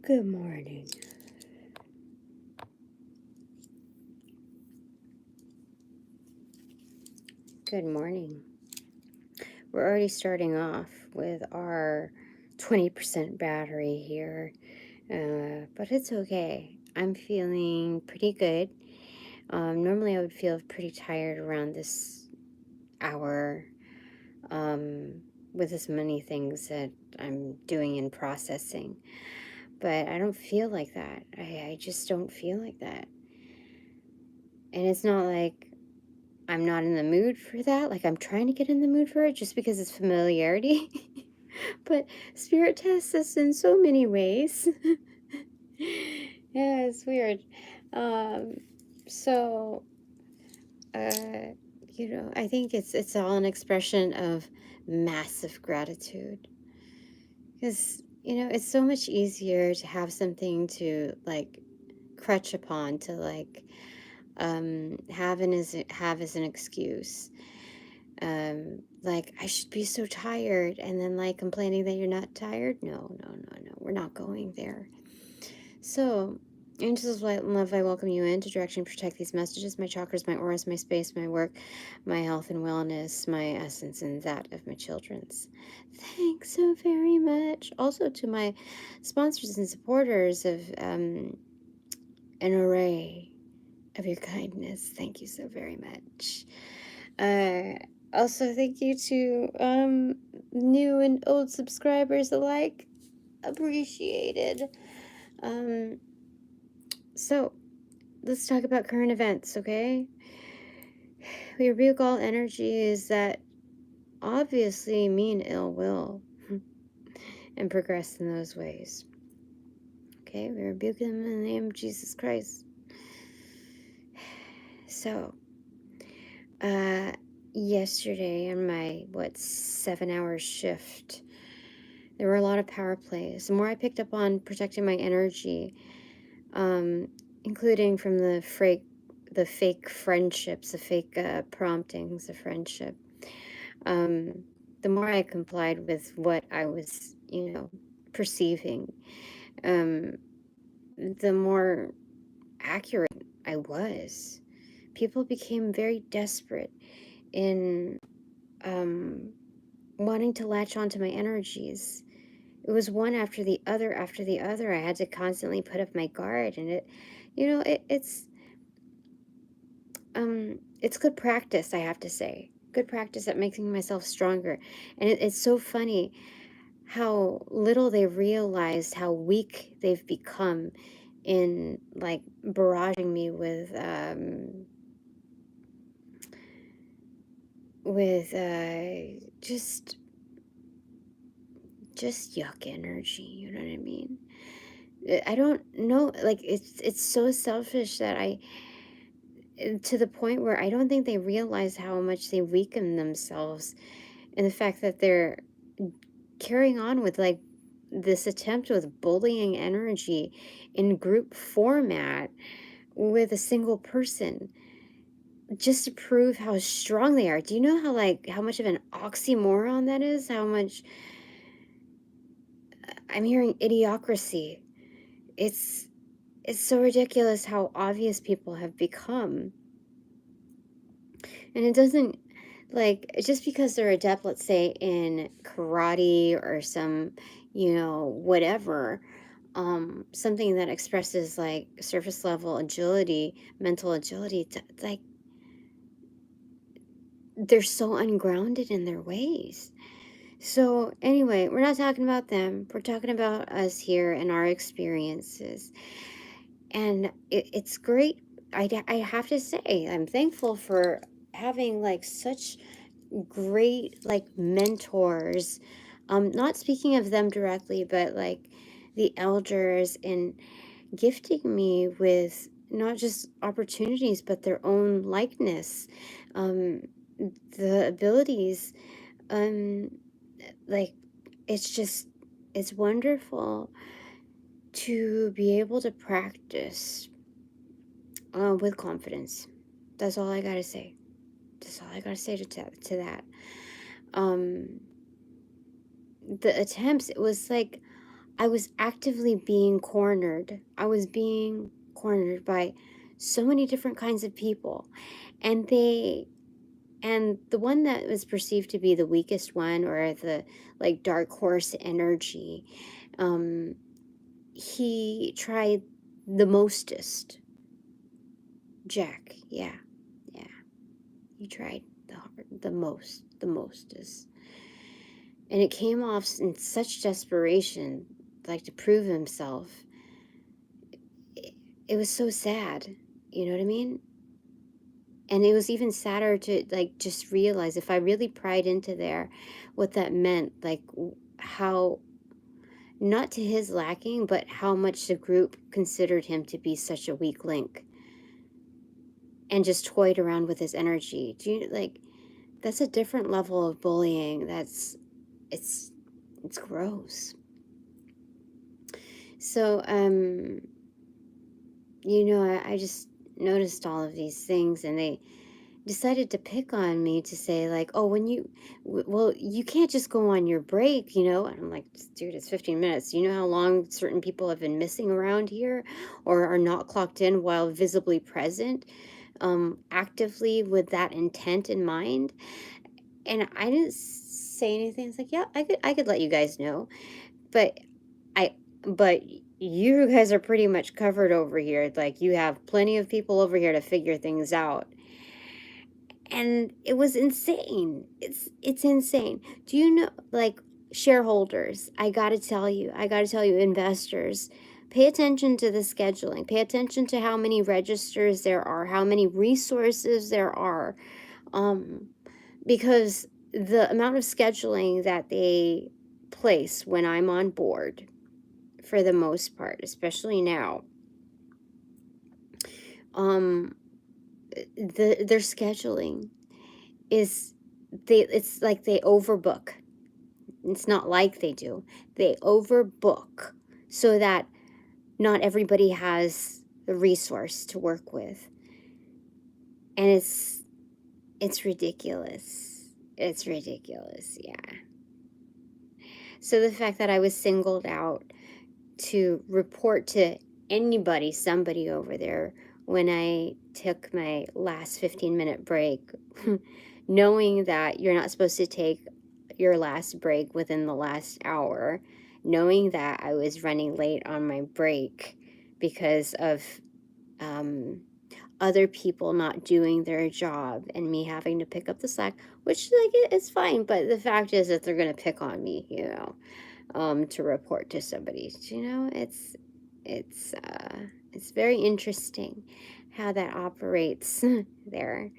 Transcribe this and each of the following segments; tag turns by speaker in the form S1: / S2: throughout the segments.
S1: Good morning. Good morning. We're already starting off with our 20% battery here, but it's okay. I'm feeling pretty good. Normally I would feel pretty tired around this hour with as many things that I'm doing and processing, but I don't feel like that. I just don't feel like that. And it's not like I'm not in the mood for that. Like, I'm trying to get in the mood for it just because it's familiarity. But Spirit tests us in so many ways. Yeah, it's weird. So, I think it's all an expression of massive gratitude. Because, it's so much easier to have something to, like, crutch upon, to, like, have as an excuse. Like, I should be so tired, and then, like, complaining that you're not tired. No, we're not going there. So, angels of light and love, I welcome you in to direct and protect these messages, my chakras, my auras, my space, my work, my health and wellness, my essence, and that of my children's. Thanks so very much. Also to my sponsors and supporters of an array of your kindness. Thank you so very much. Also, thank you to new and old subscribers alike. Appreciated. So, let's talk about current events, okay? We rebuke all energies that obviously mean ill will and progress in those ways. Okay, we rebuke them in the name of Jesus Christ. So, yesterday on my 7-hour shift, there were a lot of power plays. The more I picked up on protecting my energy, including from the fake friendships, the fake promptings of friendship, the more I complied with what I was, perceiving, the more accurate I was. People became very desperate in wanting to latch onto my energies. It was one after the other after the other. I had to constantly put up my guard, and it's good practice, I have to say. Good practice at making myself stronger. And it's so funny how little they realized how weak they've become in, like, barraging me with just yuck energy, you know what I mean? I don't know, like, it's so selfish that to the point where I don't think they realize how much they weaken themselves, and the fact that they're carrying on with, like, this attempt with bullying energy in group format with a single person just to prove how strong they are. Do you know how much of an oxymoron that is? How much I'm hearing idiocracy. It's so ridiculous how obvious people have become. And it doesn't, like, just because they're adept, let's say, in karate or some, whatever, something that expresses, like, surface level agility, mental agility, like, they're so ungrounded in their ways. So anyway, we're not talking about them. We're talking about us here and our experiences. And it's great. I have to say, I'm thankful for having, like, such great, like, mentors. Not speaking of them directly, but, like, the elders, and gifting me with not just opportunities, but their own likeness, the abilities, um, like, it's wonderful to be able to practice with confidence. That's all I gotta say. That's all I gotta say to that. The attempts, it was like I was actively being cornered. I was being cornered by so many different kinds of people. And the one that was perceived to be the weakest one, or the like dark horse energy, he tried the mostest. Jack, yeah, yeah. He tried the mostest. And it came off in such desperation, like to prove himself. It was so sad, you know what I mean? And it was even sadder to like just realize, if I really pried into there, what that meant, like how, not to his lacking, but how much the group considered him to be such a weak link, and just toyed around with his energy. Do you like, that's a different level of bullying. It's gross. So, you know, I just noticed all of these things, and they decided to pick on me to say like, oh, when you, well, you can't just go on your break, you know? And I'm like, dude, it's 15 minutes. You know how long certain people have been missing around here, or are not clocked in while visibly present, actively with that intent in mind? And I didn't say anything. It's like, yeah, I could let you guys know, but but you guys are pretty much covered over here. Like, you have plenty of people over here to figure things out. And it was insane. It's insane. Do you know, like, shareholders, I got to tell you, investors, pay attention to the scheduling. Pay attention to how many registers there are, how many resources there are. Because the amount of scheduling that they place when I'm on board, for the most part, especially now, their scheduling is, it's like they overbook. It's not like they do. They overbook so that not everybody has the resource to work with. And it's ridiculous. It's ridiculous, yeah. So the fact that I was singled out to report to anybody, somebody over there, when I took my last 15-minute break, knowing that you're not supposed to take your last break within the last hour, knowing that I was running late on my break because of other people not doing their job and me having to pick up the slack, which, like, it's fine, but the fact is that they're going to pick on me, you know, to report to somebody. You know, it's very interesting how that operates there.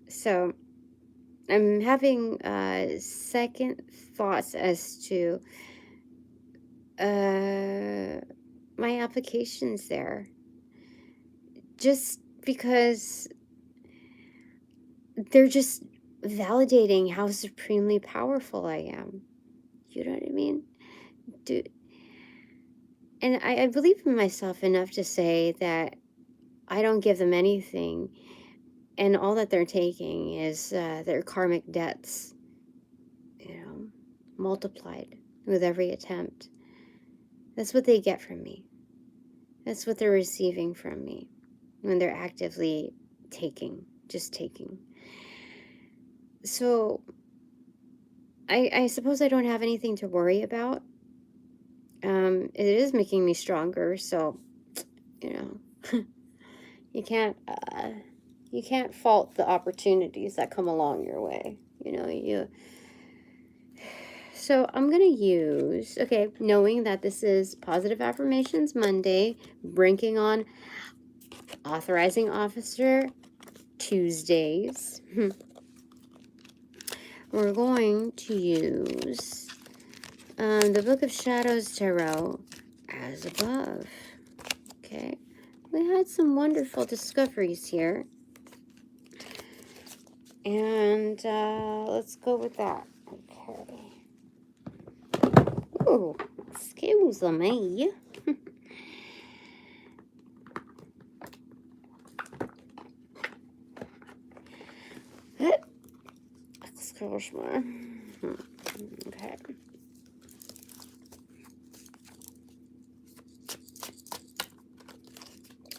S1: So I'm having second thoughts as to my applications there, just because they're just validating how supremely powerful I am. You know what I mean? Dude. And I believe in myself enough to say that I don't give them anything, and all that they're taking is their karmic debts, you know, multiplied with every attempt. That's what they get from me. That's what they're receiving from me when they're actively taking, just taking. So I suppose I don't have anything to worry about. It is making me stronger, so, you know, you can't fault the opportunities that come along your way. You know, so I'm gonna use, okay, knowing that this is Positive Affirmations Monday, brinking on Authorizing Officer Tuesdays. We're going to use the Book of Shadows Tarot as above. Okay, we had some wonderful discoveries here, and let's go with that. Okay. Oh, excuse me. Excuse me. Okay.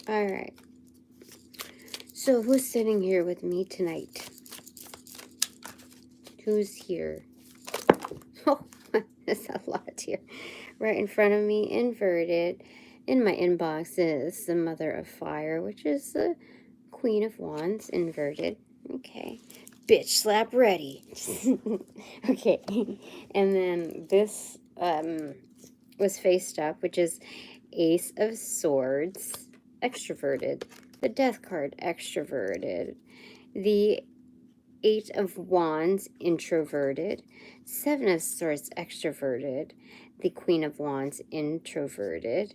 S1: All right. So who's sitting here with me tonight? Who's here? Oh, there's a lot here. Right in front of me, inverted. In my inbox is the Mother of Fire, which is the Queen of Wands, inverted. Okay. Bitch slap ready. Okay. And then this was faced up, which is Ace of Swords, extroverted. The Death card, extroverted. The Eight of Wands, introverted. Seven of Swords, extroverted. The Queen of Wands, introverted.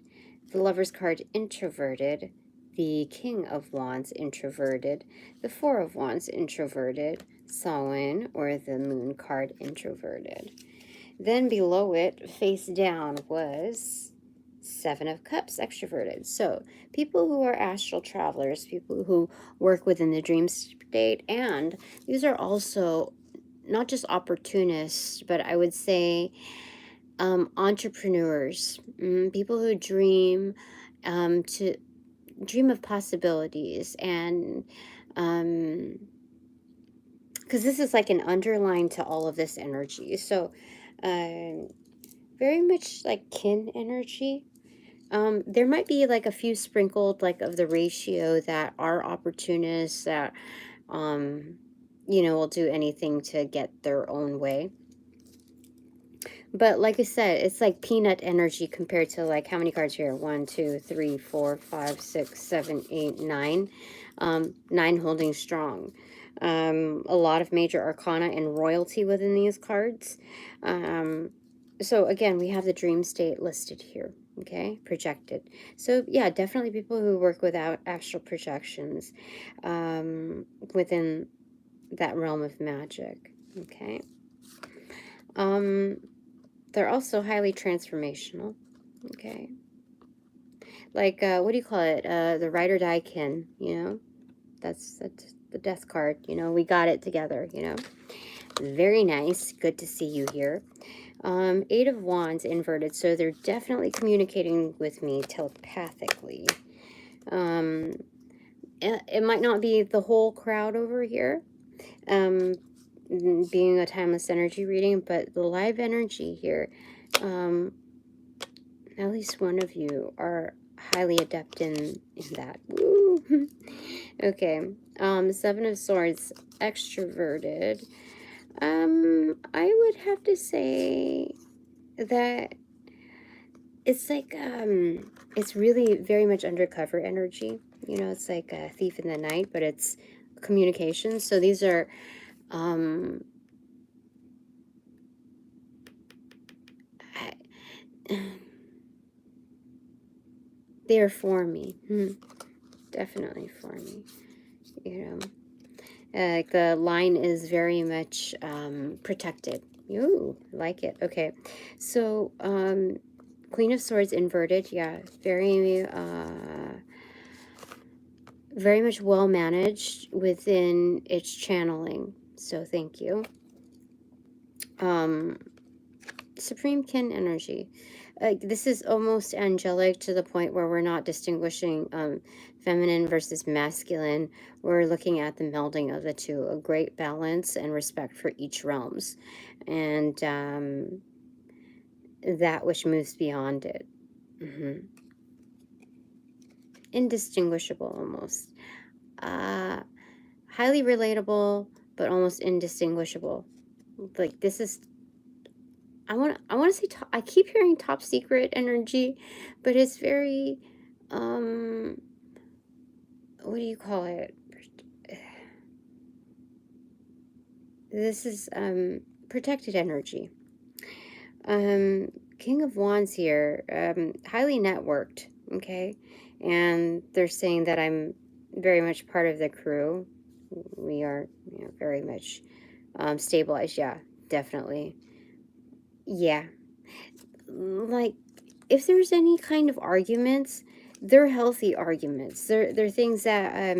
S1: The Lover's card, introverted. The King of Wands, introverted. The Four of Wands, introverted. Samhain, or the Moon card, introverted. Then below it, face down, was Seven of Cups, extroverted. So people who are astral travelers, people who work within the dream state, and these are also not just opportunists, but I would say entrepreneurs, people who dream to dream of possibilities, and because this is like an underline to all of this energy. So very much like kin energy. There might be like a few sprinkled like of the ratio that are opportunists that, you know, will do anything to get their own way. But like I said, it's like peanut energy compared to like how many cards here? 1, 2, 3, 4, 5, 6, 7, 8, 9. 9 holding strong. A lot of major arcana and royalty within these cards. So again, we have the dream state listed here. Okay, projected. So yeah, definitely people who work without astral projections within that realm of magic. Okay. They're also highly transformational. Okay. Like, what do you call it? The ride or die kin, you know? That's the death card, you know? We got it together, you know? Very nice. Good to see you here. Eight of Wands inverted, so they're definitely communicating with me telepathically. It might not be the whole crowd over here, being a timeless energy reading, but the live energy here, at least one of you are highly adept in that. Woo! Okay. Seven of Swords, extroverted. I would have to say that it's like, it's really very much undercover energy. You know, it's like a thief in the night, but it's communication. So these are, they're for me. Definitely for me. You know, like the line is very much protected. Ooh, like it. Okay, so Queen of Swords inverted. Yeah, very much well managed within its channeling. So thank you. Supreme kin energy. This is almost angelic to the point where we're not distinguishing feminine versus masculine. We're looking at the melding of the two, a great balance and respect for each realms, and that which moves beyond it. Indistinguishable almost. Highly relatable, but almost indistinguishable. Like this is, I want to say top, I keep hearing top secret energy, but it's very what do you call it? This is protected energy. King of Wands here, highly networked, okay? And they're saying that I'm very much part of the crew. We are, you know, very much stabilized. Yeah, definitely. Yeah. Like, if there's any kind of arguments, they're healthy arguments. They're things that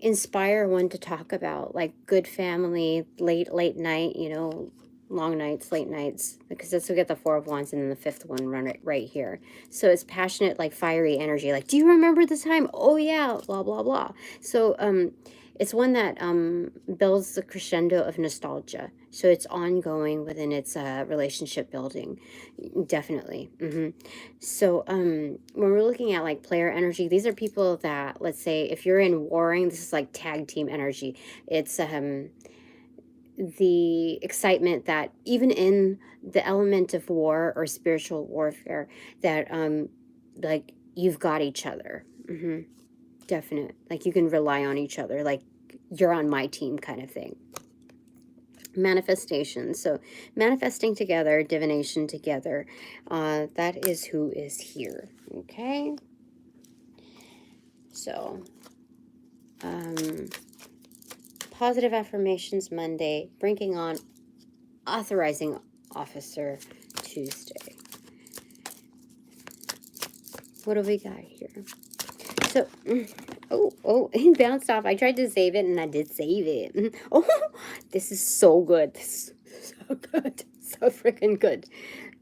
S1: inspire one to talk about, like good family, late night, you know, long nights, late nights, because that's we get the Four of Wands and then the fifth one run it right here. So it's passionate, like fiery energy. Like, do you remember the time? Oh yeah, blah blah blah. So it's one that builds the crescendo of nostalgia. So it's ongoing within its relationship building, definitely. So when we're looking at like player energy, these are people that, let's say, if you're in warring, this is like tag team energy. It's the excitement that even in the element of war or spiritual warfare, that like you've got each other. Definite, like you can rely on each other, like you're on my team kind of thing. Manifestation, so manifesting together, divination together, that is who is here. Okay, so positive affirmations Monday, bringing on authorizing officer Tuesday. What do we got here? So, oh, it bounced off. I tried to save it, and I did save it. Oh, this is so good. This is so good. So freaking good.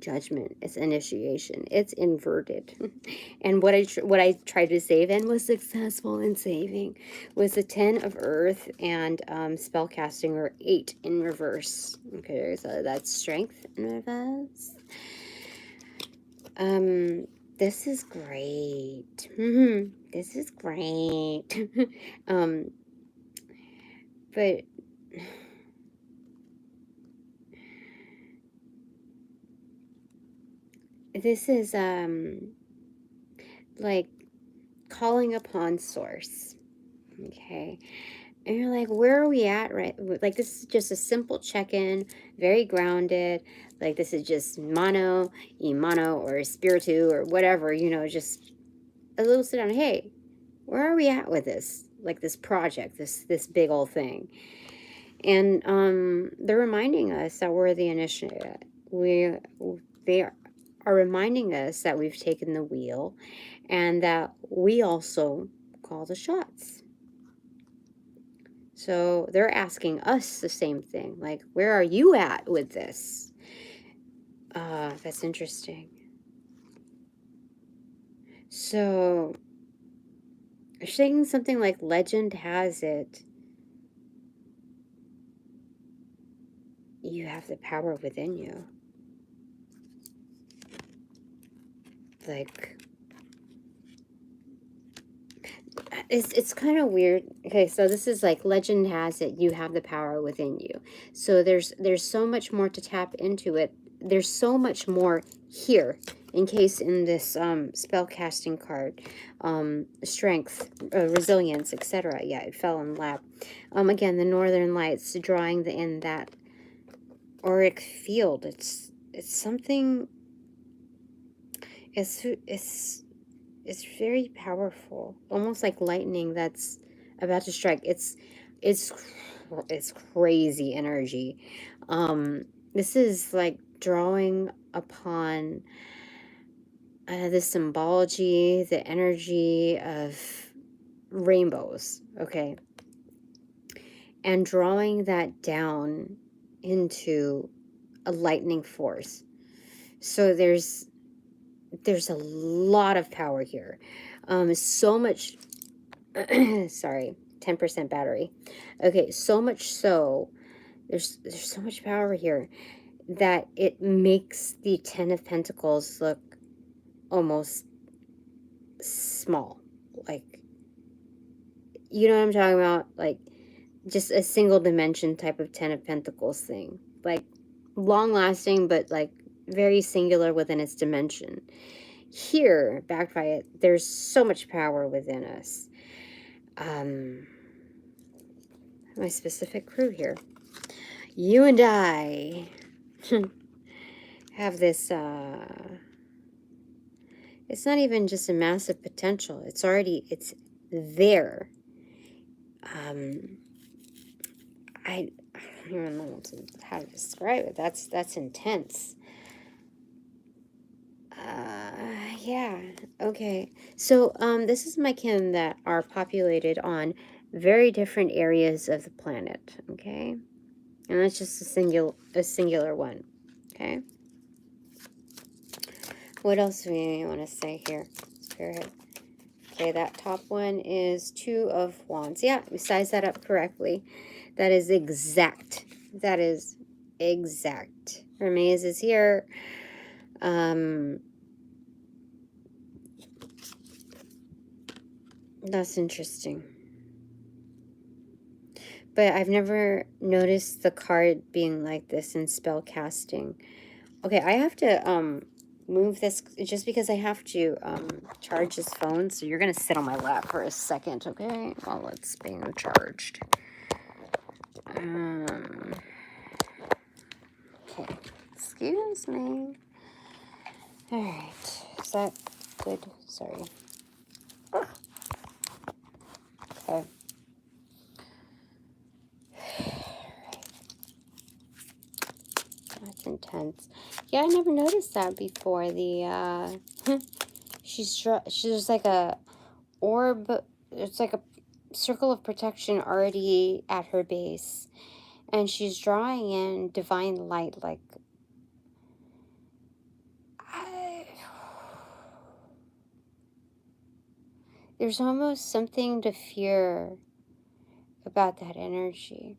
S1: Judgment. It's initiation. It's inverted. And what I tried to save and was successful in saving was the 10 of Earth and spell casting, or 8 in reverse. Okay, so that's strength in reverse. This is great. This is great. But this is like calling upon source. Okay. And you're like, where are we at? Right? Like, this is just a simple check-in, very grounded. Like, this is just mano, imano, or spiritu, or whatever, you know, just a little sit down. Hey, where are we at with this? Like, this project, this big old thing. And they're reminding us that we're the initiative. They are reminding us that we've taken the wheel, and that we also call the shots. So they're asking us the same thing, like, where are you at with this? That's interesting. So they're saying something like, legend has it, you have the power within you. Like, it's kind of weird. Okay, so this is like, legend has it, you have the power within you. So there's so much more to tap into it. There's so much more here, in case in this spell casting card, strength, resilience, etc. Yeah, it fell in lap. Again, the northern lights, drawing in that auric field. It's something. It's very powerful, almost like lightning that's about to strike. It's crazy energy. This is like drawing upon the symbology, the energy of rainbows, okay, and drawing that down into a lightning force. So there's a lot of power here. So much, sorry, 10% battery. Okay, so much so, there's so much power here that it makes the 10 of Pentacles look almost small. Like, you know what I'm talking about? Like, just a single dimension type of 10 of Pentacles thing. Like, long lasting, but like very singular within its dimension. Here, backed by it, there's so much power within us. My specific crew here. You and I have this, it's not even just a massive potential. It's there. I don't even know how to describe it. That's intense. Yeah, okay. So, this is my kin that are populated on very different areas of the planet, okay? And that's just a singular one. Okay. What else do we want to say here, Spirit? Okay, that top one is 2 of Wands. Yeah, we sized that up correctly. That is exact. That is exact. Hermes is here. That's interesting. But I've never noticed the card being like this in spell casting. Okay, I have to move this just because I have to charge this phone. So you're gonna sit on my lap for a second, okay? While it's being charged. Okay, excuse me. All right, is that good? Sorry. Okay. That's intense. Yeah, I never noticed that before. The she's like a orb. It's like a circle of protection already at her base, and she's drawing in divine light. Like, there's almost something to fear about that energy.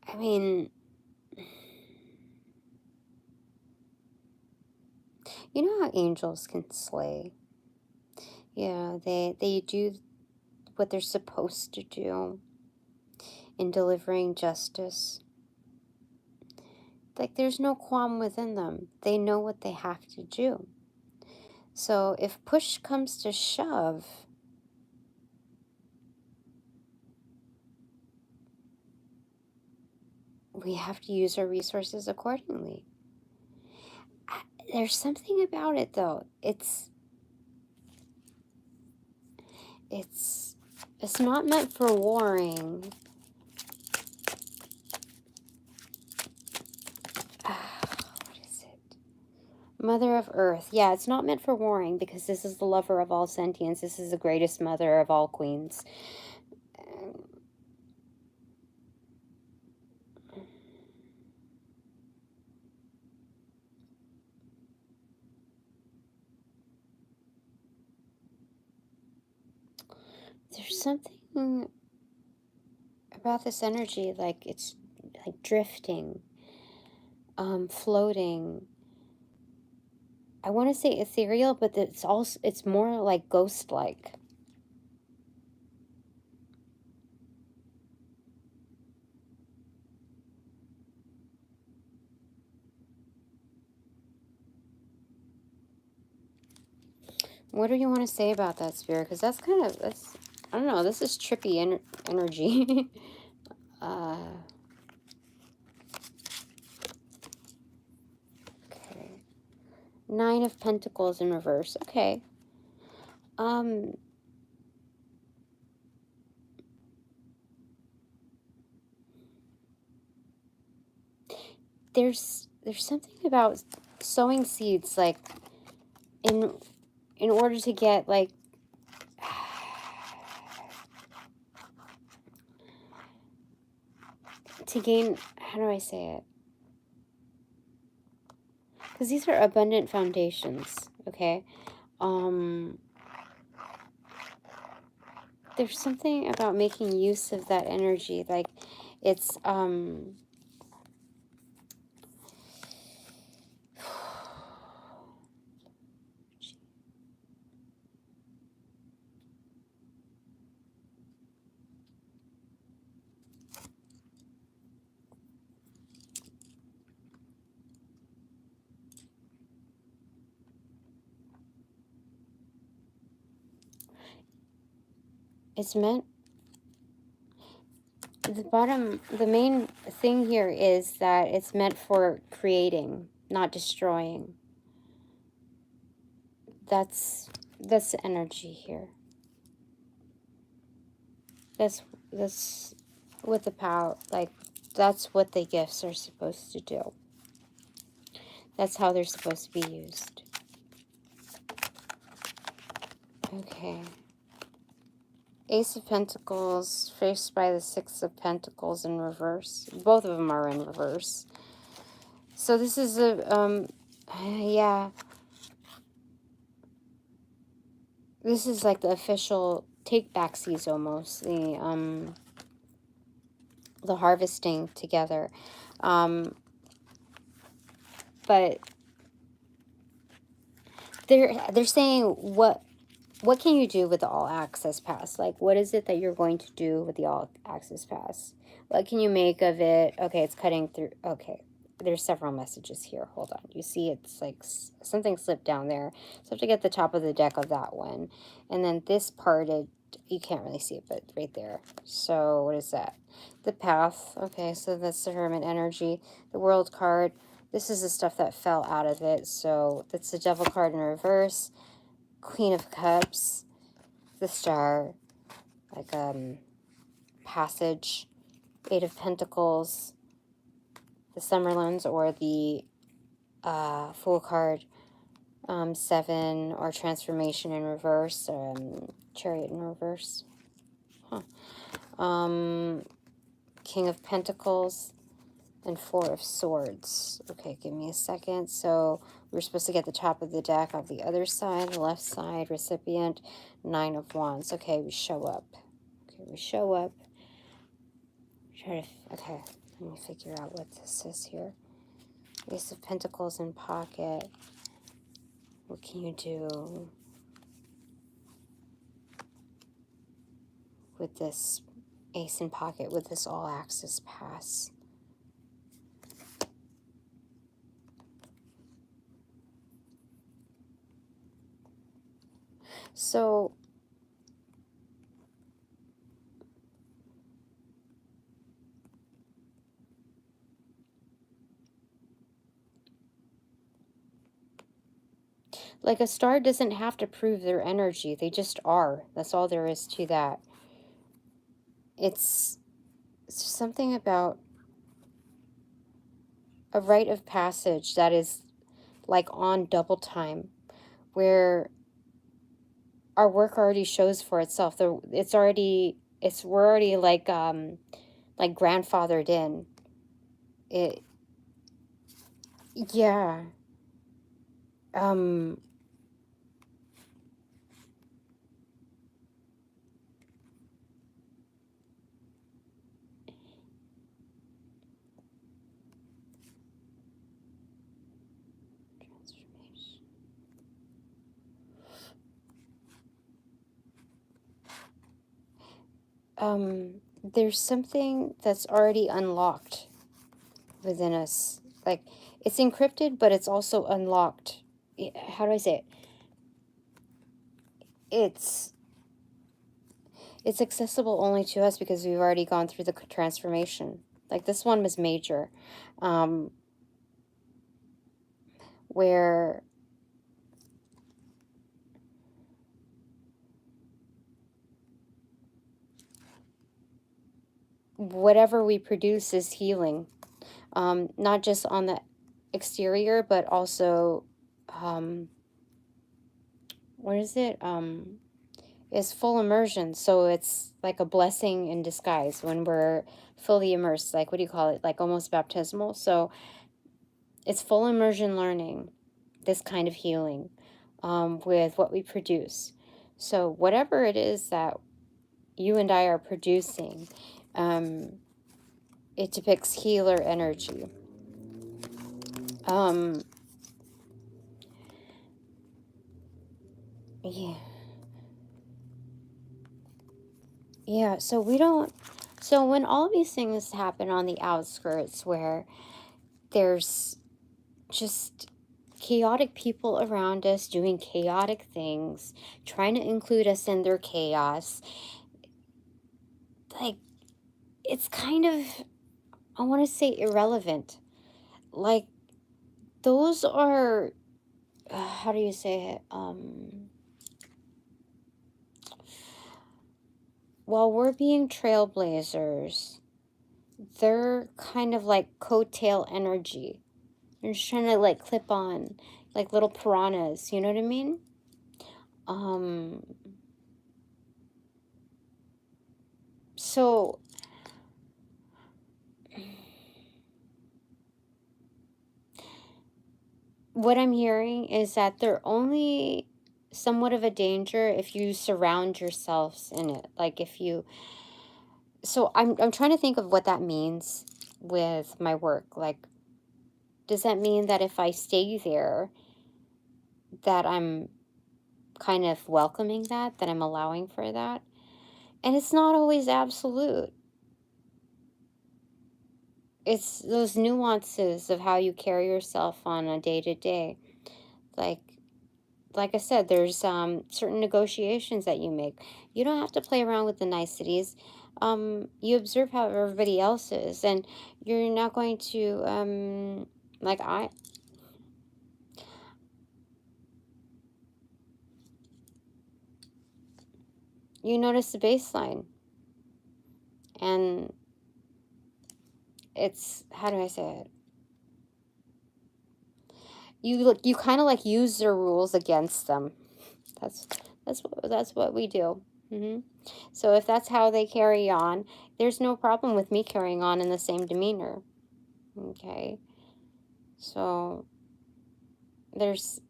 S1: I mean, you know how angels can slay? Yeah, they do what they're supposed to do in delivering justice. Like, there's no qualm within them. They know what they have to do. So if push comes to shove, we have to use our resources accordingly. There's something about it, though. It's not meant for warring. What is it? Mother of Earth. Yeah, it's not meant for warring because this is the lover of all sentience. This is the greatest mother of all queens. There's something about this energy, like it's like drifting, floating. I want to say ethereal, but it's more like ghost-like. What do you want to say about that, Spirit? Because that's kind of, I don't know, this is trippy energy. Okay. 9 of Pentacles in reverse. Okay. There's something about sowing seeds, like, in order to get, like, to gain, how do I say it? Because these are abundant foundations, okay? There's something about making use of that energy, like, it's, it's meant, the main thing here is that it's meant for creating, not destroying. That's the energy here. That's what the power, like, that's what the gifts are supposed to do. That's how they're supposed to be used. Okay. Ace of Pentacles faced by the Six of Pentacles in reverse. Both of them are in reverse. So this is a, yeah. This is like the official take-backsies almost. The harvesting together. But they're saying what can you do with the all access pass? Like, what is it that you're going to do with the all access pass? What can you make of it? Okay, it's cutting through. Okay, there's several messages here. Hold on. You see it's like something slipped down there. So I have to get the top of the deck of that one. And then this parted, you can't really see it, but right there. So what is that? The path. Okay, so that's the Hermit energy. The World card. This is the stuff that fell out of it. So that's the Devil card in reverse. Queen of Cups, the Star, like Passage, Eight of Pentacles, the Summerlands, or the Fool card, Seven, or Transformation in reverse, Chariot in reverse, King of Pentacles, and Four of Swords. Okay, give me a second. So we're supposed to get the top of the deck of the other side, the left side, recipient, Nine of Wands. Okay, we show up. Okay, we show up. Okay, let me figure out what this is here. Ace of Pentacles in pocket. What can you do with this ace in pocket, with this all access pass? So like a star doesn't have to prove their energy. They just are. That's all there is to that. It's something about a rite of passage that is like on double time, where our work already shows for itself. We're already like grandfathered in. It, yeah. There's something that's already unlocked within us. Like, it's encrypted, but it's also unlocked. How do I say it? It's accessible only to us because we've already gone through the transformation. Like, this one was major. Where whatever we produce is healing. Not just on the exterior, but also, what is it? Is full immersion. So it's like a blessing in disguise when we're fully immersed. Like, what do you call it? Like almost baptismal. So it's full immersion learning, this kind of healing, with what we produce. So whatever it is that you and I are producing, it depicts healer energy. Yeah. Yeah, so when all these things happen on the outskirts where there's just chaotic people around us doing chaotic things, trying to include us in their chaos, like, it's kind of, I want to say, irrelevant. Like, those are, how do you say it? While we're being trailblazers, they're kind of like coattail energy. They're just trying to like clip on like little piranhas, you know what I mean? So what I'm hearing is that they're only somewhat of a danger if you surround yourselves in it. Like if you, so I'm trying to think of what that means with my work. Like, does that mean that if I stay there, that I'm kind of welcoming that I'm allowing for that? And it's not always absolute. It's those nuances of how you carry yourself on a day to day. Like, like I said, there's certain negotiations that you make. You don't have to play around with the niceties. You observe how everybody else is, and you're not going to like you notice the baseline, and it's, how do I say it? You kind of like use their rules against them. That's that's what we do. So if that's how they carry on, there's no problem with me carrying on in the same demeanor. Okay. So there's,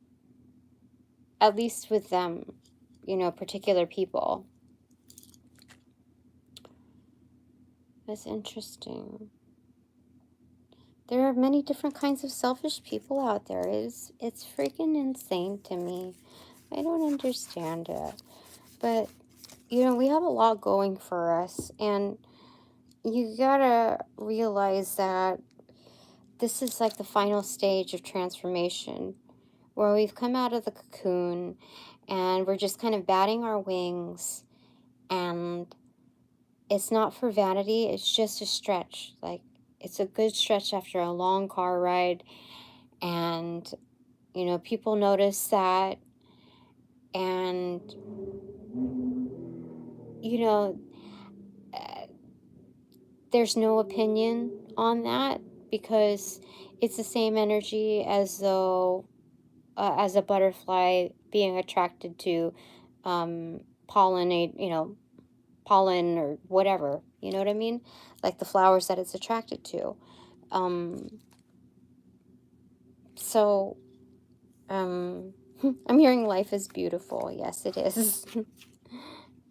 S1: at least with them, you know, particular people. That's interesting. There are many different kinds of selfish people out there. It's freaking insane to me. I don't understand it. But, you know, we have a lot going for us, and you gotta realize that this is like the final stage of transformation, where we've come out of the cocoon and we're just kind of batting our wings, and it's not for vanity, it's just a stretch. Like, it's a good stretch after a long car ride, and, you know, people notice that, and, you know, uh, there's no opinion on that, because it's the same energy as though, as a butterfly being attracted to pollinate, you know, pollen or whatever, you know what I mean? Like the flowers that it's attracted to. Um, so, I'm hearing life is beautiful. Yes, it is.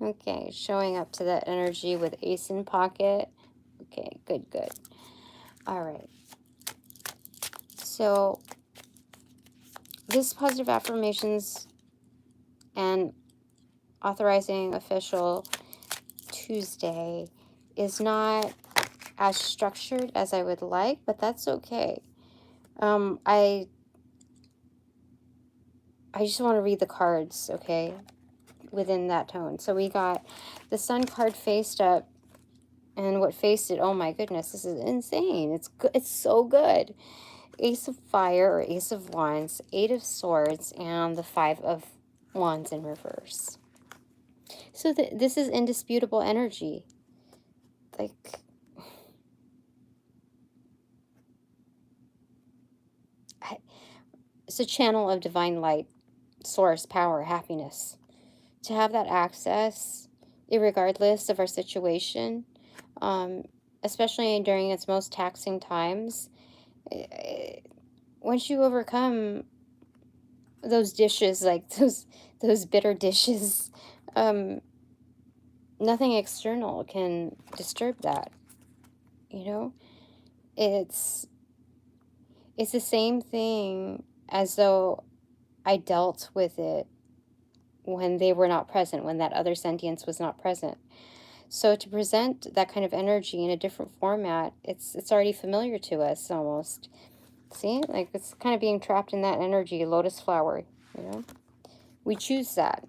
S1: Okay, showing up to that energy with ace in pocket. Okay, good, good. All right. So, this positive affirmations and authorizing official Tuesday is not as structured as I would like, but that's okay. I just want to read the cards, okay, within that tone. So we got the Sun card faced up, and what faced it, oh my goodness, this is insane. It's good. It's so good. Ace of Fire or Ace of Wands, Eight of Swords, and the Five of Wands in reverse. So this is indisputable energy. Like, it's a channel of divine light, source, power, happiness. To have that access, irregardless of our situation, especially during its most taxing times, once you overcome those dishes, like those bitter dishes, nothing external can disturb that. You know, it's the same thing as though I dealt with it when they were not present, when that other sentience was not present. So to present that kind of energy in a different format, it's already familiar to us almost. See, like it's kind of being trapped in that energy, lotus flower, you know. We choose that.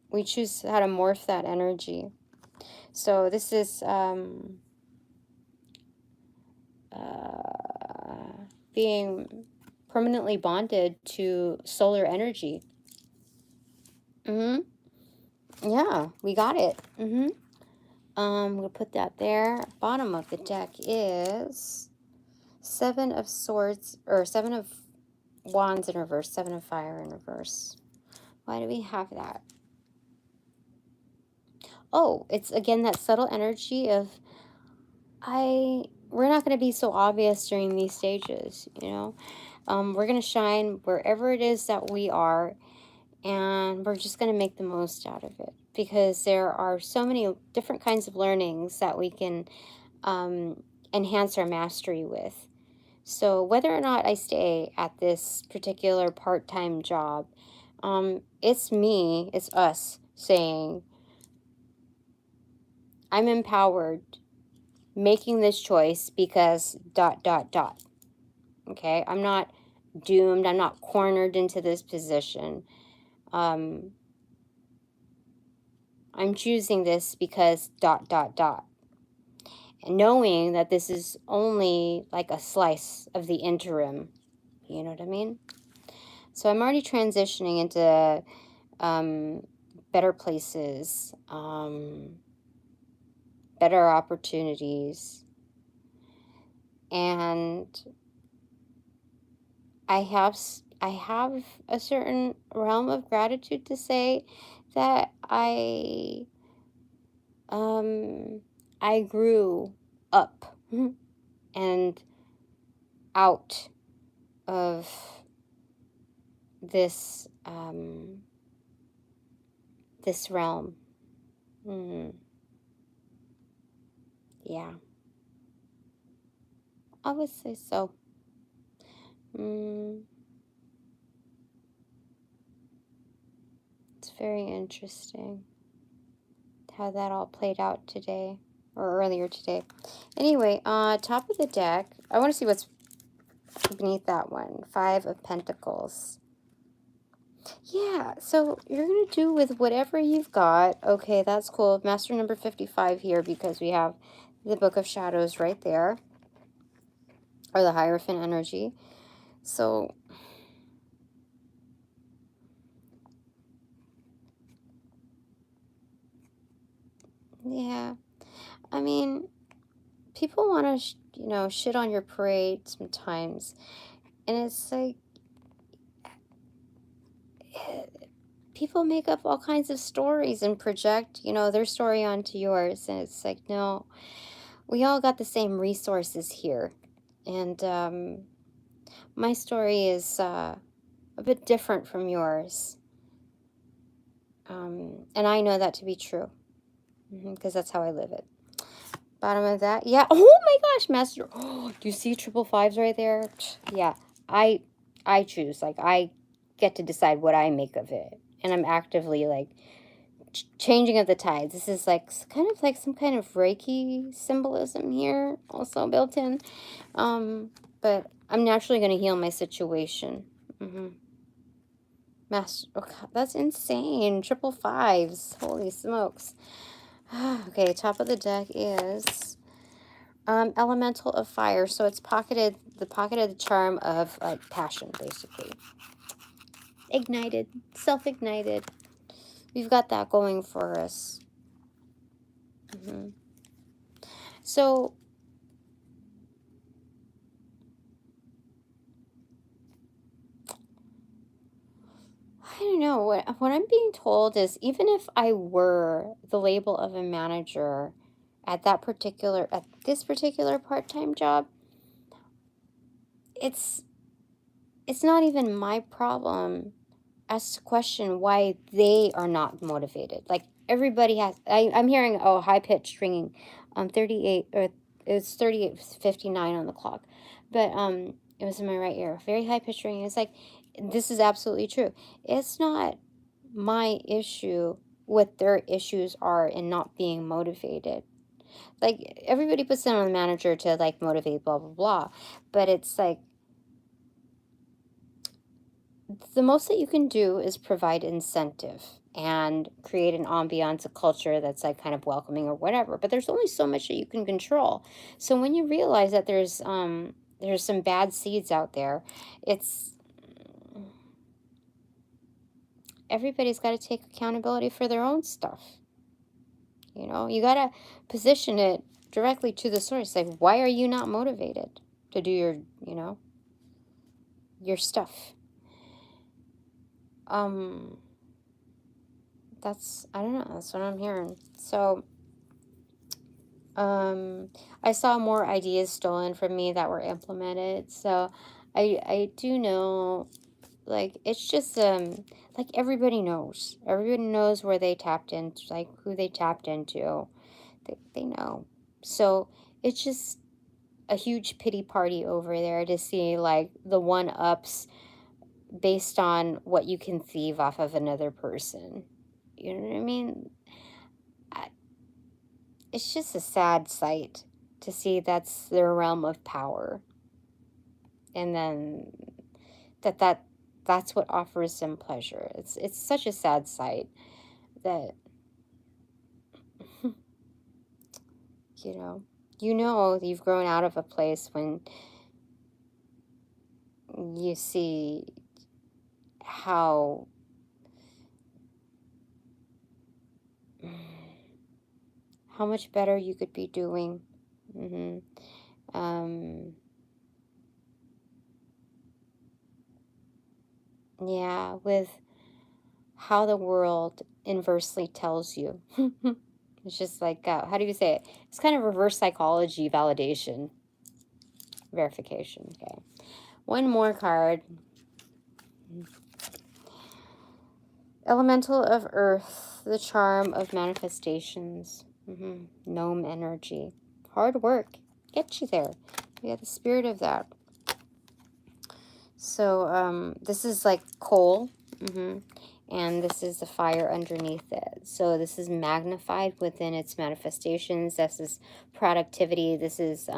S1: We choose how to morph that energy. So this is being permanently bonded to solar energy. Yeah, we got it. We'll put that there. Bottom of the deck is Seven of Swords, or Seven of Wands in reverse, Seven of Fire in reverse. Why do we have that? oh, it's again that subtle energy of we're not going to be so obvious during these stages, you know. We're going to shine wherever it is that we are, and we're just going to make the most out of it, because there are so many different kinds of learnings that we can enhance our mastery with. So whether or not I stay at this particular part-time job, it's us saying, I'm empowered, making this choice because ... Okay, I'm not doomed. I'm not cornered into this position. I'm choosing this because ... And knowing that this is only like a slice of the interim. You know what I mean? So I'm already transitioning into better places, better opportunities. And I have a certain realm of gratitude to say that I grew up and out of this this realm. Yeah, I would say so. It's very interesting how that all played out today, or earlier today. Anyway, top of the deck, I want to see what's beneath that one. 5 of Pentacles. Yeah, so you're going to do with whatever you've got. Okay, that's cool. Master number 55 here, because we have the Book of Shadows right there, or the Hierophant energy. So yeah, I mean, people want to, you know, shit on your parade sometimes. And it's like, people make up all kinds of stories and project, you know, their story onto yours. And it's like, no, we all got the same resources here. And my story is a bit different from yours. And I know that to be true, because that's how I live it. Bottom of that. Yeah. Oh my gosh, Master. Oh, do you see triple fives right there? Yeah. I choose. Like, I get to decide what I make of it. And I'm actively, like, changing of the tides. This is, like, kind of like some kind of Reiki symbolism here, also built in. But I'm naturally going to heal my situation. Master. Oh, God, that's insane. Triple fives. Holy smokes. Okay, top of the deck is Elemental of Fire. So it's pocketed the charm of, like, passion, basically. Ignited, self-ignited. We've got that going for us. So I don't know, what I'm being told is, even if I were the label of a manager at this particular part-time job, it's not even my problem as to question why they are not motivated. Like, everybody has, I'm hearing, oh, high-pitched ringing, 38, or it's 38:59 on the clock, but it was in my right ear, very high-pitched ringing. It's like, this is absolutely true. It's not my issue what their issues are in not being motivated. Like, everybody puts it on the manager to, like, motivate, blah blah blah, but it's like, the most that you can do is provide incentive and create an ambiance, a culture that's, like, kind of welcoming or whatever. But there's only so much that you can control. So when you realize that there's some bad seeds out there, it's, everybody's got to take accountability for their own stuff. You know, you got to position it directly to the source. Like, why are you not motivated to do your, you know, your stuff? I don't know, that's what I'm hearing. So, I saw more ideas stolen from me that were implemented. So, I do know, like, it's just, like, everybody knows. Everybody knows where they tapped into, like, who they tapped into. They know. So, it's just a huge pity party over there to see, like, the one-ups based on what you can thieve off of another person. You know what I mean? I, it's just a sad sight to see that's their realm of power. And then that's what offers them pleasure. It's such a sad sight that you know you've grown out of a place when you see how much better you could be doing. hmm Um, yeah, with how the world inversely tells you. It's just like, how do you say it? It's kind of reverse psychology validation, verification. Okay. One more card. Elemental of Earth, the charm of manifestations. Gnome energy. Hard work. Get you there. We got the spirit of that. So, this is like coal. And this is the fire underneath it. So this is magnified within its manifestations. This is productivity. This is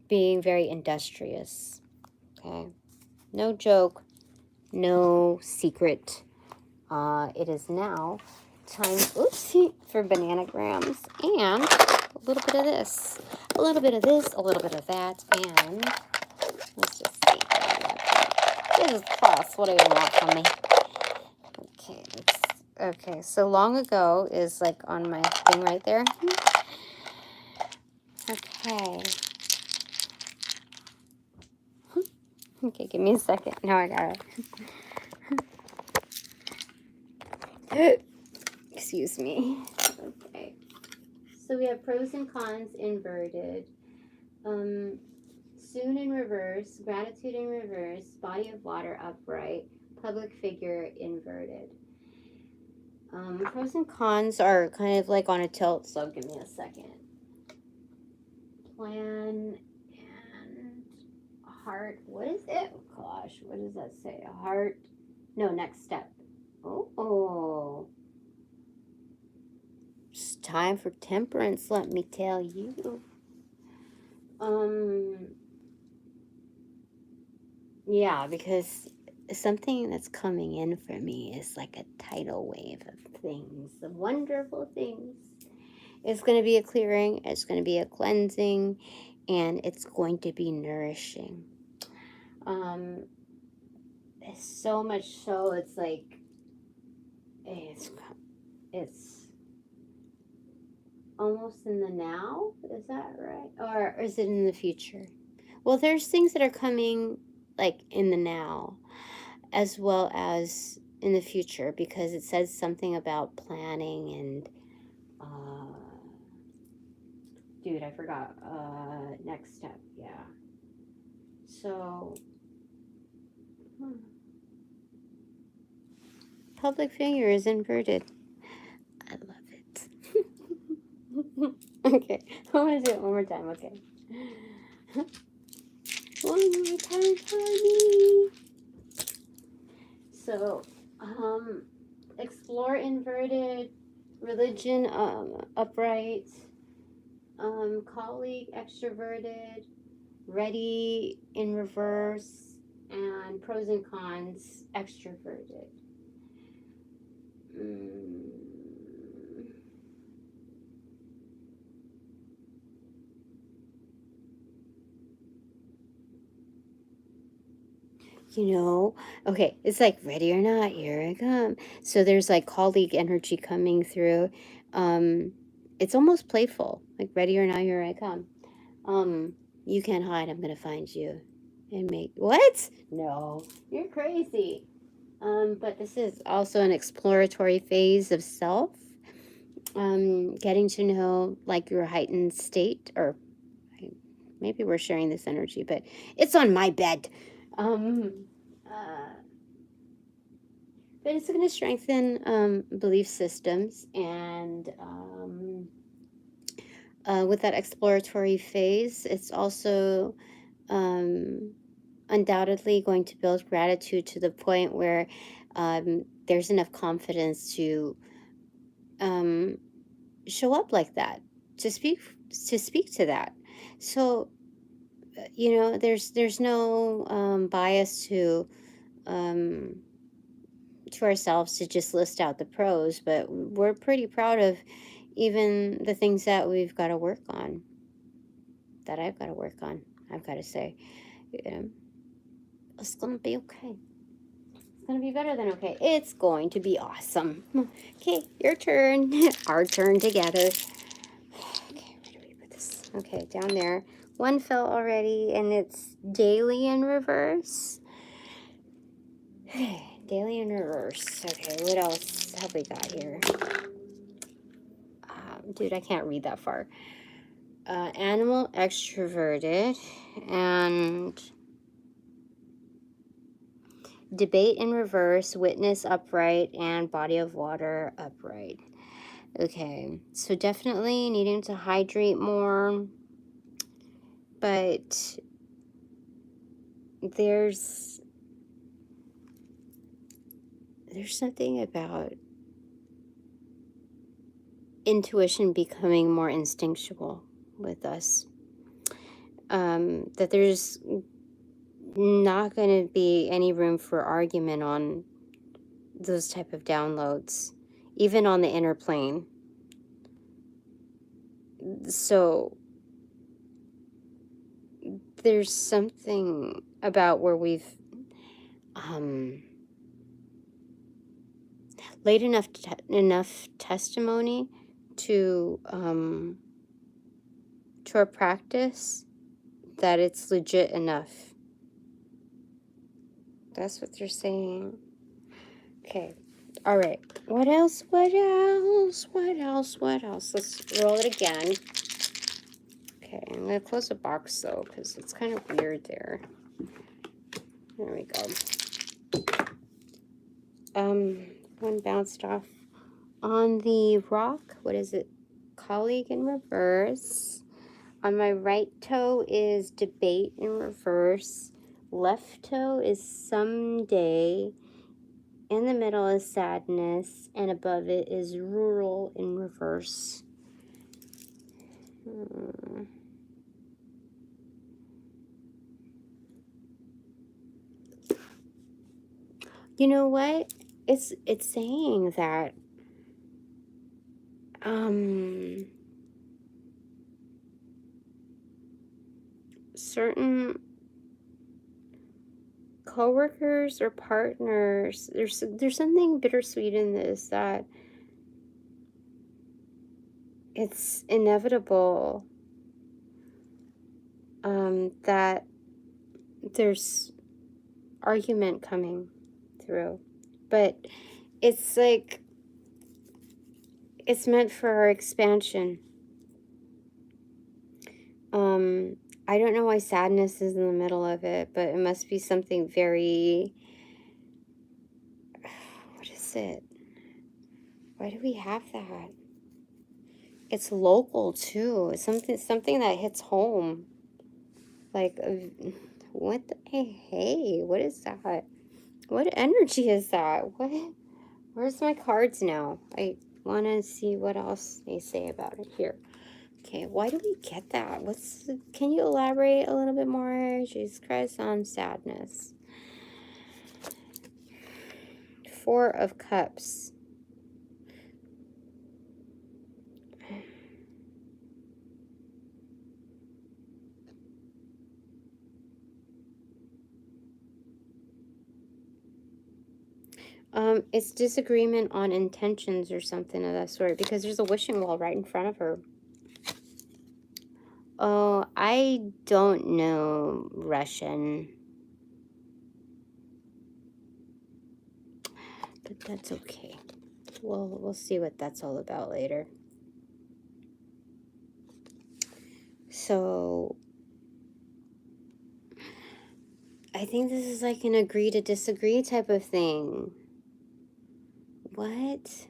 S1: being very industrious. Okay. No joke. No secret. It is now time, oopsie, for Bananagrams and a little bit of this, a little bit of this, a little bit of that, and let's just see. This is plus. What do you want from me? Okay, okay. So long ago is like on my thing right there. Okay. Okay, give me a second. Now I got it. Excuse me. Okay. So we have pros and cons inverted. Soon in reverse, gratitude in reverse, body of water upright, public figure inverted. Pros and cons are kind of like on a tilt, so give me a second. Plan and heart. What is it? Oh, gosh, what does that say? A heart? No, next step. Oh. It's time for temperance, let me tell you. Yeah, because something that's coming in for me is like a tidal wave of things, of wonderful things. It's going to be a clearing, it's going to be a cleansing, and it's going to be nourishing. It's so much so, it's like, it's almost in the now, is that right? Or is it in the future? Well, there's things that are coming like in the now as well as in the future, because it says something about planning and dude, I forgot. Next step, yeah. So public figure is inverted. I love it. Okay, I want to do it one more time. Okay. One more time for me. So, explore inverted, religion upright, colleague extroverted, ready in reverse, and pros and cons extroverted. Okay, it's like ready or not, here I come. So there's like colleague energy coming through. It's almost playful, like ready or not, here I come. You can't hide, I'm gonna find you and make what? No, you're crazy. But this is also an exploratory phase of self. Getting to know like your heightened state, or maybe we're sharing this energy, but it's on my bed. But it's going to strengthen belief systems, and with that exploratory phase, it's also undoubtedly going to build gratitude to the point where there's enough confidence to show up like that, to speak to that. So you know, there's no bias to ourselves to just list out the pros, but we're pretty proud of even the things that we've got to work on, that I've got to work on. I've got to say, it's going to be okay. It's going to be better than okay. It's going to be awesome. Okay, your turn. Our turn together. Okay, where do we put this? Okay, down there. One fell already, and it's daily in reverse. Daily in reverse. Okay, what else have we got here? Dude, I can't read that far. Animal extroverted, and debate in reverse, witness upright, and body of water upright. Okay, so definitely needing to hydrate more, but there's something about intuition becoming more instinctual with us. That there's not going to be any room for argument on those type of downloads, even on the inner plane. So there's something about where we've laid enough testimony to our practice that it's legit enough. That's what they're saying. Okay. All right. What else? What else? What else? What else? Let's roll it again. Okay. I'm going to close the box, though, because it's kind of weird there. There we go. One bounced off on the rock. What is it? Colleague in reverse. On my right toe is debate in reverse. Left toe is someday. In the middle is sadness. And above it is rural in reverse. You know what? It's saying that certain coworkers or partners, there's something bittersweet in this, that it's inevitable that there's argument coming through, but it's like it's meant for our expansion. I don't know why sadness is in the middle of it, but it must be something very, what is it? Why do we have that? It's local too. It's something that hits home. Like, what the, hey, what is that? What energy is that? What? Where's my cards now? I want to see what else they say about it here. Okay, why do we get that? Can you elaborate a little bit more? Jesus Christ, on sadness. 4 of Cups. It's disagreement on intentions or something of that sort, because there's a wishing well right in front of her. Oh, I don't know Russian. but that's okay. We'll see what that's all about later. So I think this is like an agree to disagree type of thing. What?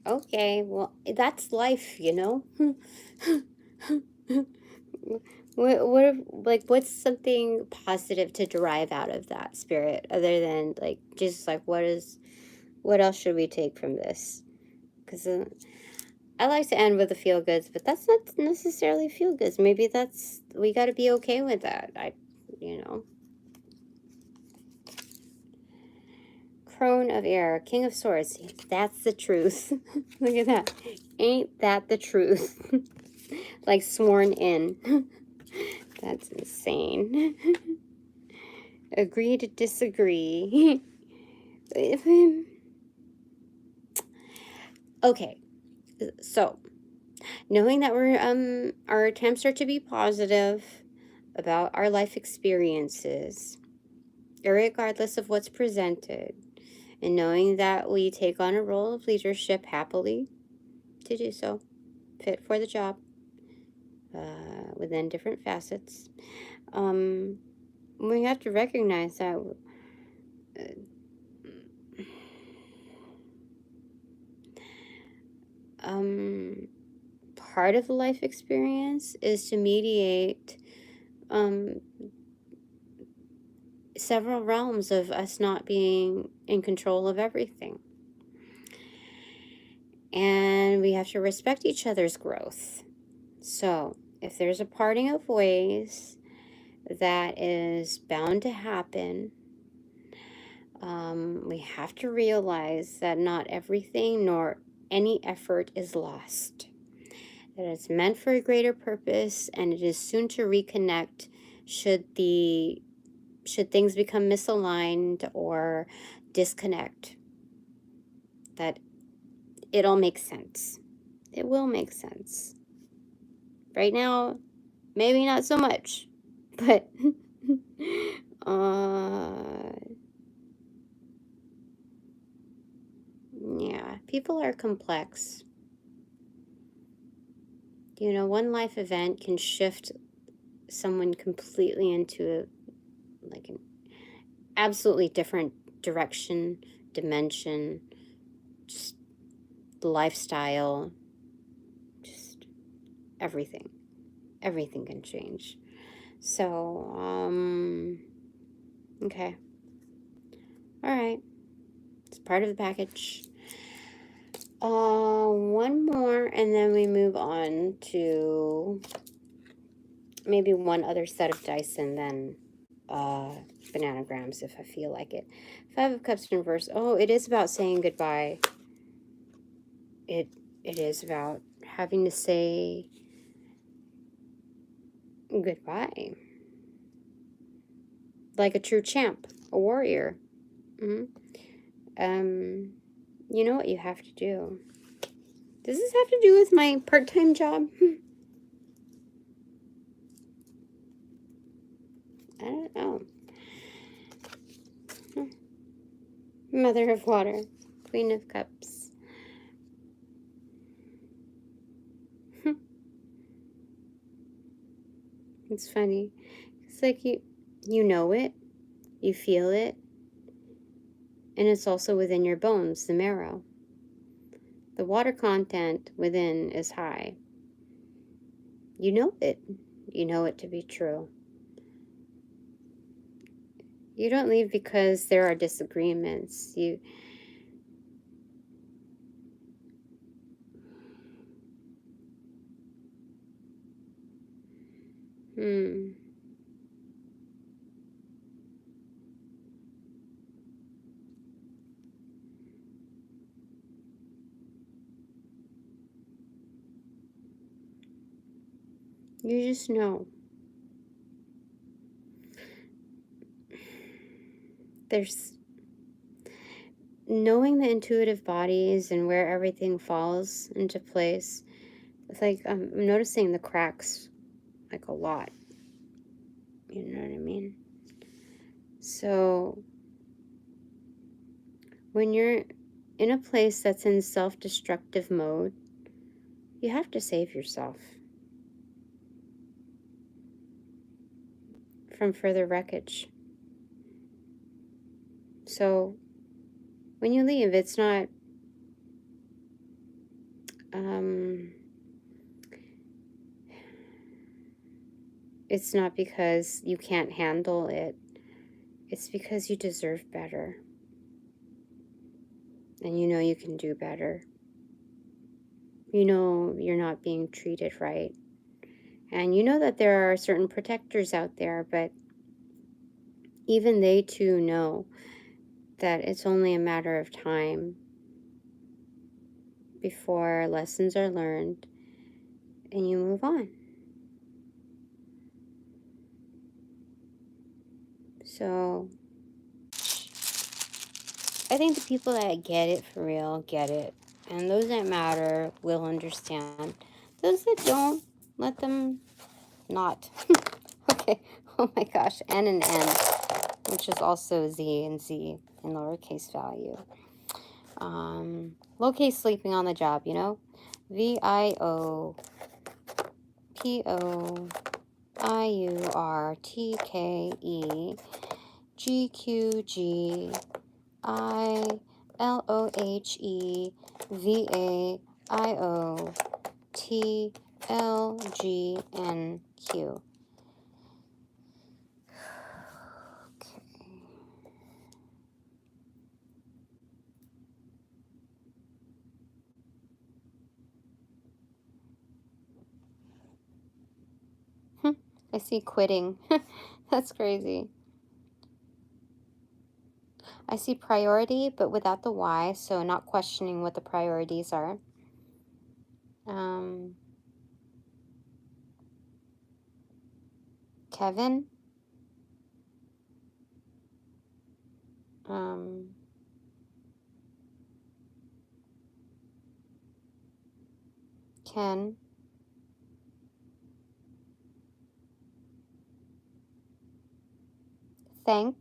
S1: Okay, well, that's life, you know? What if, like, what's something positive to derive out of that, Spirit, other than, like, just, like, what else should we take from this? Because I like to end with the feel-goods, but that's not necessarily feel-goods. Maybe we got to be okay with that, you know. Crone of Air, King of Swords. That's the truth. Look at that. Ain't that the truth? Like sworn in. That's insane. Agree to disagree. Okay. So, knowing that our attempts are to be positive about our life experiences, irregardless of what's presented, and knowing that we take on a role of leadership happily to do so, fit for the job, within different facets, we have to recognize that part of the life experience is to mediate several realms of us not being in control of everything. And we have to respect each other's growth. So, if there's a parting of ways that is bound to happen, we have to realize that not everything nor any effort is lost. That it's meant for a greater purpose, and it is soon to reconnect should things become misaligned or disconnect. That it'll make sense. It will make sense. Right now, maybe not so much, but yeah, people are complex. You know, one life event can shift someone completely into like an absolutely different direction, dimension, just lifestyle, just everything. Everything can change. So, okay. All right. It's part of the package. One more, and then we move on to maybe one other set of dice, and then bananagrams if I feel like it. Five of Cups in reverse. Oh, it is about saying goodbye. It is about having to say goodbye. Like a true champ, a warrior. You know what you have to do. Does this have to do with my part-time job? I don't know. Mother of Water, Queen of Cups. It's funny. It's like you know it, you feel it, and it's also within your bones, the marrow. The water content within is high. You know it. You know it to be true. You don't leave because there are disagreements. You You just know. There's knowing the intuitive bodies and where everything falls into place. It's like I'm noticing the cracks like a lot. You know what I mean? So when you're in a place that's in self-destructive mode, you have to save yourself from further wreckage. So when you leave, it's not because you can't handle it. It's because you deserve better. And you know you can do better. You know you're not being treated right. And you know that there are certain protectors out there, but even they too know that it's only a matter of time before lessons are learned and you move on. So I think the people that get it for real get it. And those that matter will understand. Those that don't, let them not. Okay. Oh my gosh. N and N, which is also Z and Z in lowercase value. Low-case sleeping on the job, you know? VIOPIOIURTKE I see quitting. That's crazy. I see priority, but without the why, so not questioning what the priorities are. Kevin. Ken. Thank.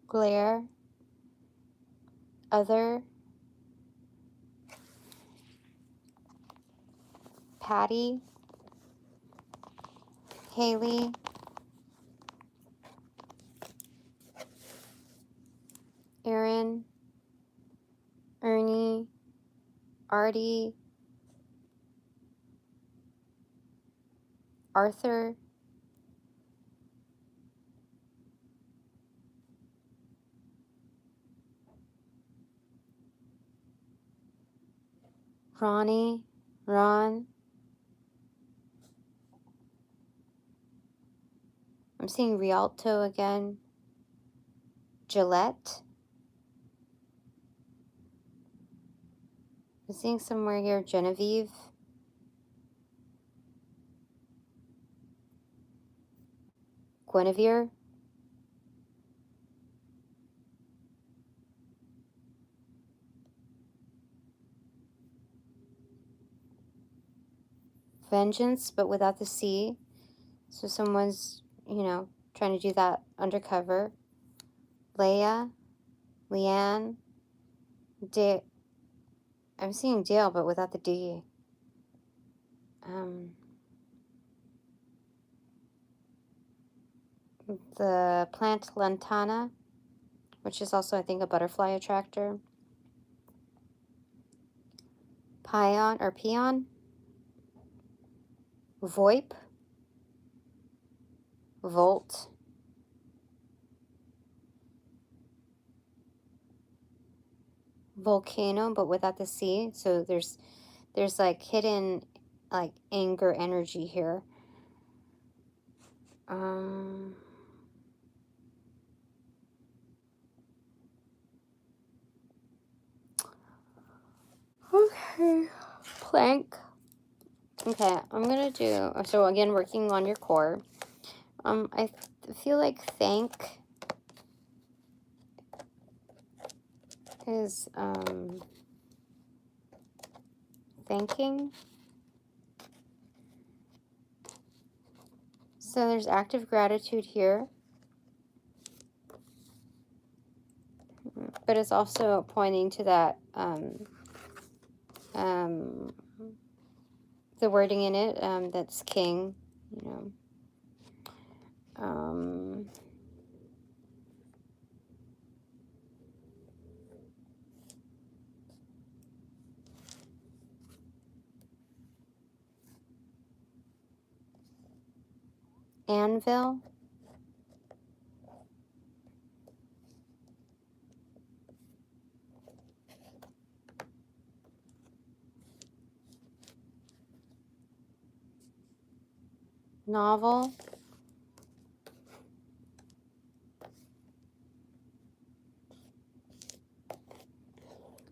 S1: Glare. Other. Patty. Haley. Aaron. Ernie. Artie. Arthur. Ronnie. Ron. I'm seeing Rialto again. Gillette. I'm seeing somewhere here Genevieve. Guinevere. Vengeance, but without the C. So someone's, you know, trying to do that undercover. Leia. Leanne. I'm seeing Dale, but without the D. The plant Lantana, which is also, I think, a butterfly attractor. Pion, or Peon. VoIP. Volt. Volcano, but without the C. So there's like hidden like anger energy here. Okay. Plank. Okay, I'm gonna do, so again, working on your core. I feel like thank is thanking. So there's active gratitude here, but it's also pointing to that, the wording in it, that's king, you know. Anvil. Novel.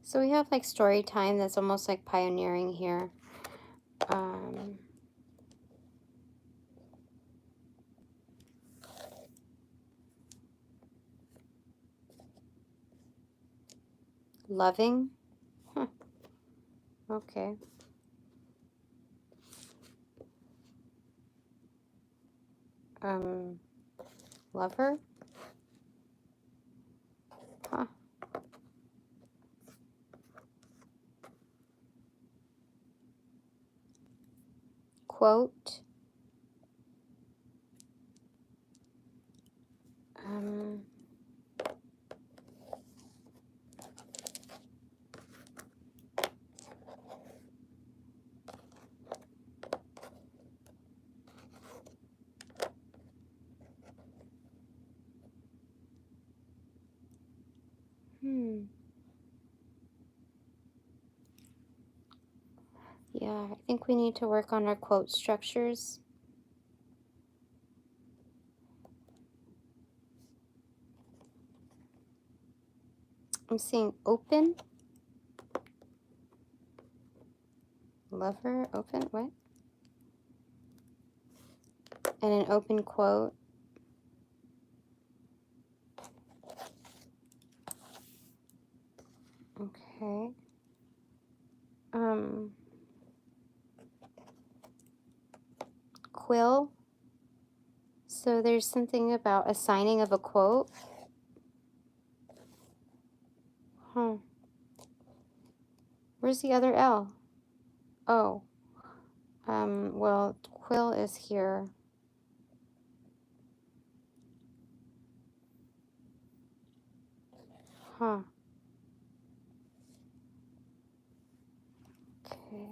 S1: So we have like story time that's almost like pioneering here. Loving. Huh. Okay. Lover. Huh. Quote. Yeah, I think we need to work on our quote structures. I'm seeing open. Lover, open, what? And an open quote. Okay. Quill. So there's something about a signing of a quote. Huh. Where's the other L? Oh. Well, quill is here. Huh. Okay.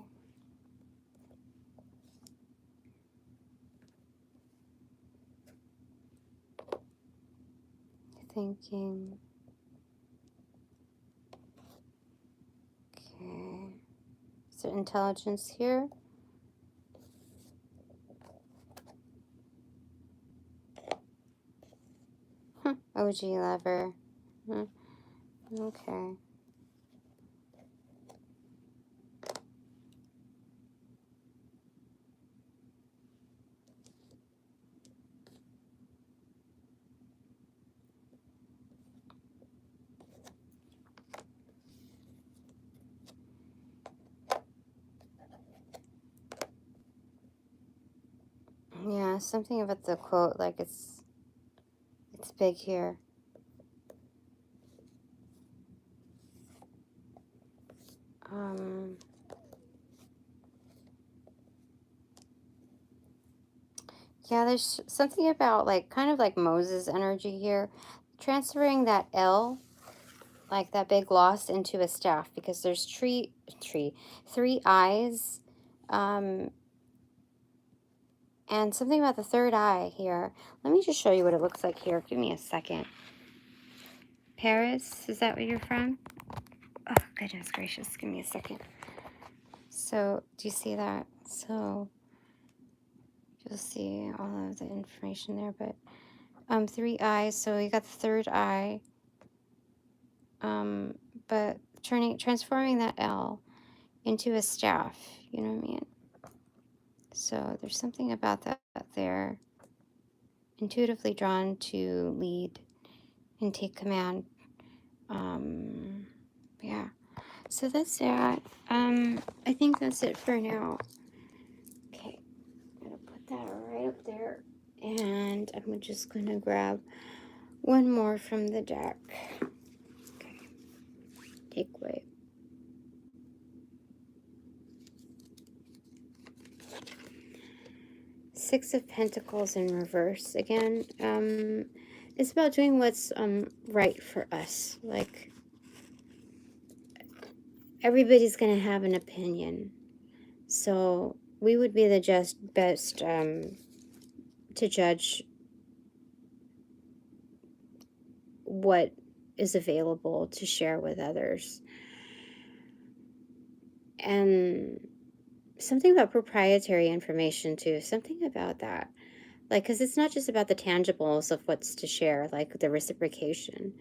S1: Thinking. Okay. Is there intelligence here? Huh. OG lover. Huh. Okay. Yeah, something about the quote, like it's big here. Yeah, there's something about like kind of like Moses energy here, transferring that L, like that big loss, into a staff, because there's three eyes, and something about the third eye here. Let me just show you what it looks like here. Give me a second. Paris, is that where you're from? Oh, goodness gracious. Give me a second. So, do you see that? So, you'll see all of the information there, but three eyes, so you got the third eye, but transforming that L into a staff, you know what I mean? So there's something about that there. Intuitively drawn to lead and take command. Yeah, so that's that. I think that's it for now. Okay, I'm gonna put that right up there And I'm just going to grab one more from the deck. Okay. Take away. Six of Pentacles in reverse. Again, it's about doing what's right for us. Like, everybody's going to have an opinion. So we would be the best to judge what is available to share with others. And something about proprietary information too, something about that. Like, because it's not just about the tangibles of what's to share, like the reciprocation.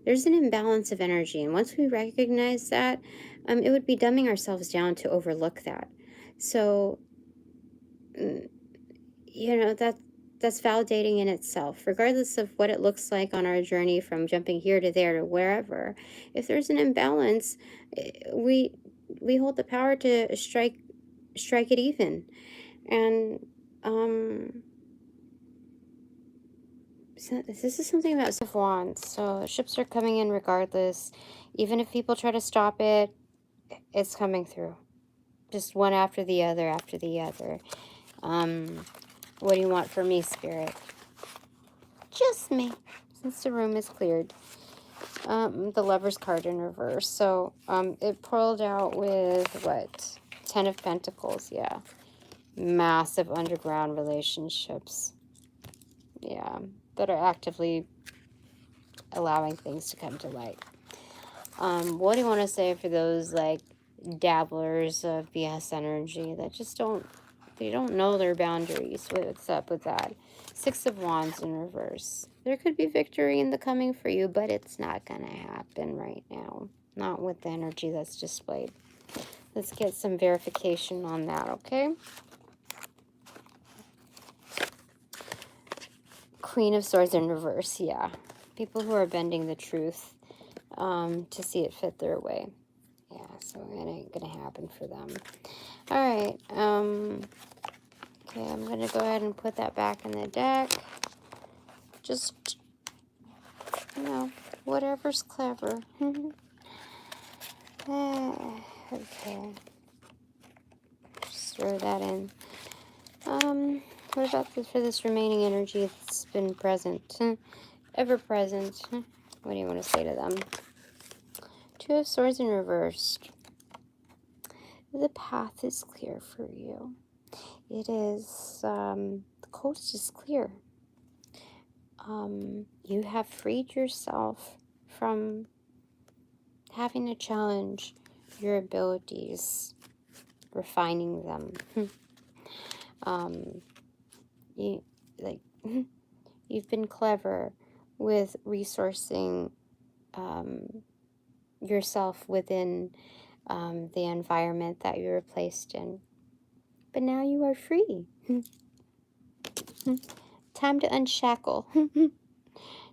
S1: There's an imbalance of energy, and once we recognize that, it would be dumbing ourselves down to overlook that. So, you know, that's validating in itself, regardless of what it looks like on our journey from jumping here to there to wherever. If there's an imbalance, we hold the power to strike it even. And so this is something about Six of Wands. So ships are coming in regardless. Even if people try to stop it, it's coming through. Just one after the other after the other. What do you want from me, Spirit? Just me, since the room is cleared. The Lover's card in reverse. So it pulled out with what? 10 of Pentacles, yeah. Massive underground relationships. Yeah, that are actively allowing things to come to light. What do you want to say for those like dabblers of BS energy that just don't know their boundaries? What's up with that? Six of Wands in reverse. There could be victory in the coming for you, but it's not going to happen right now. Not with the energy that's displayed. Let's get some verification on that, okay? Queen of Swords in reverse, yeah. People who are bending the truth to see it fit their way. Yeah, so it ain't going to happen for them. All right. Okay, I'm going to go ahead and put that back in the deck. Just, you know, whatever's clever. Okay. Just throw that in. What about this for this remaining energy that's been present? Ever present. What do you want to say to them? Two of Swords in reverse. The path is clear for you. It is, the coast is clear. You have freed yourself from having to challenge your abilities, refining them. You've been clever with resourcing yourself within the environment that you were placed in. But now you are free. Time to unshackle.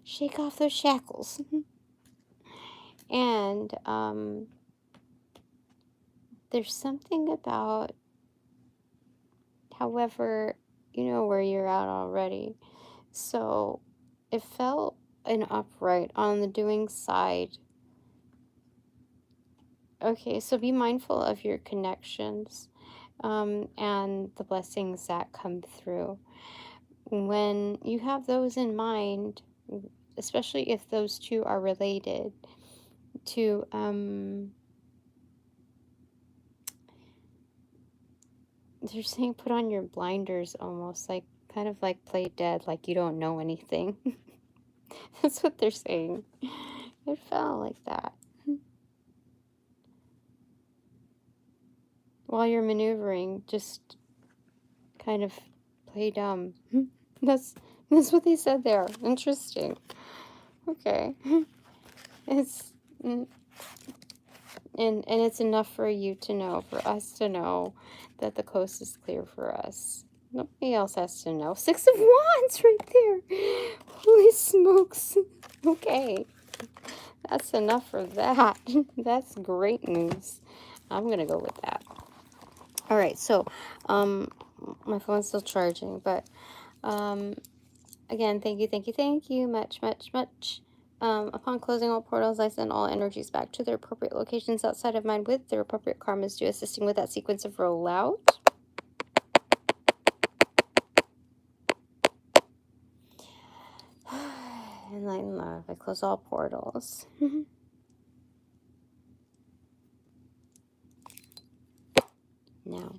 S1: Shake off those shackles. And there's something about, however, you know where you're at already. So it felt an upright on the doing side. Okay, so be mindful of your connections and the blessings that come through. When you have those in mind, especially if those two are related, to they're saying put on your blinders, almost like kind of like play dead, like you don't know anything. That's what they're saying. It felt like that. While you're maneuvering, just kind of play dumb. That's what they said there. Interesting. Okay. It's and it's enough for you to know, for us to know that the coast is clear for us. Nobody else has to know. Six of Wands right there. Holy smokes. Okay. That's enough for that. That's great news. I'm going to go with that. All right. So, my phone's still charging, but Again, thank you, thank you, thank you, much, much, much. Upon closing all portals, I send all energies back to their appropriate locations outside of mine with their appropriate karmas due, assisting with that sequence of rollout. Enlightened love, I close all portals. Now,